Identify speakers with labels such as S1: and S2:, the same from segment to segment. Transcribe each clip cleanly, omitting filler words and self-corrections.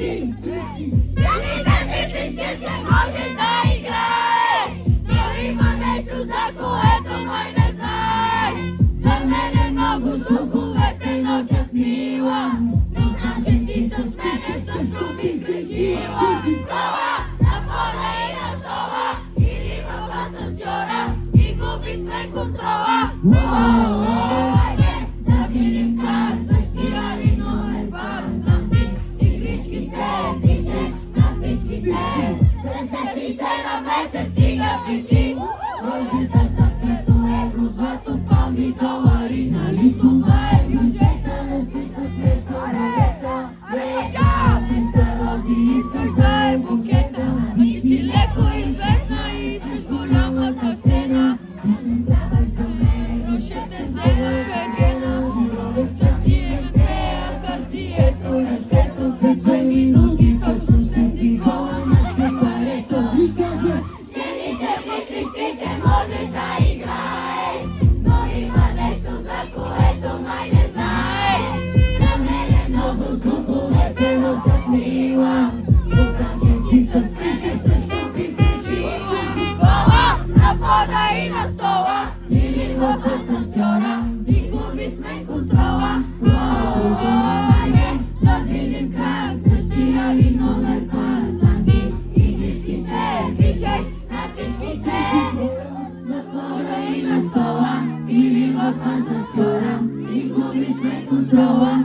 S1: святий. Щелите мислиш, че можеш да играеш, но има нещо, за което май не знаеш. За мене много слухове се носят мила, но знам, че ти с мене също би сгрешила. Това на пода и на стола, или в асансьора, и губи сме контрола. Хайде да видим как същия ли номер пак знам ти. Игричките пишеш на всичките, 60 на месец стига и ти. Лъжите са като евро, злато, палми, долари, нали това е бюджета? Не си с смето, ребета, реша, ти са рози, искаш да е букета. Ма ти си леко известна и искаш голямата сцена. Ти ще ставаш за мен, но ще те взема вегена. За тия тея хартието, ръцето след 2 минути точно ще си гола на сепарето. И казваш, жените мислиш си, че можеш да играеш, но има нещо, за което май не знаеш. За мене много звукове се носят мила, но знам, че ти с пише също би сгрешила. Гола на пода и на стола, или в асансьора, и губи сме контрола. Хайде да видим как същия ли номер пак знам ти. Игричките пишеш на всичките, на пода и на стола, или в асансьора, и губи сме контрола.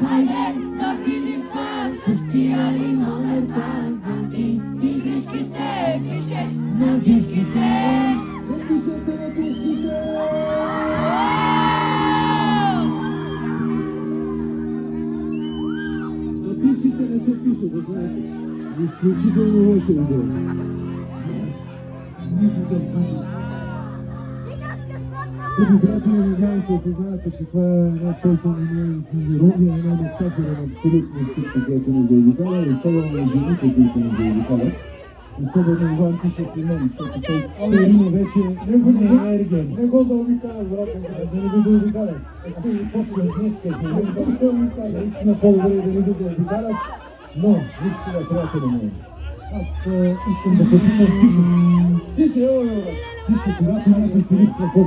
S1: Хайде да видим как същия ли номер пак знам ти. Игричките пишеш на всичките.
S2: Напишете на туксите! На туксите не се пише, да знаете. Изключително лошо идея. Никакъв случай. Скъпи приятели, надявам се осъзнаете, че това е една песен и не е ирония, една метафора на абсолютно всичко, което ни заобикаля, особено на жените, които ни заобикалят. Особено Иван Тишев и мен, защото той има вече енергия.
S3: Не го заобикаля, брат.
S2: Да не го заобикалят. Почвам днес, като наистина по-добре да не го заобикалят, но виж сега, приятели мои. Аз искам да попитам Тишев.
S3: Ти си,
S2: Тишев, когато някой цари какво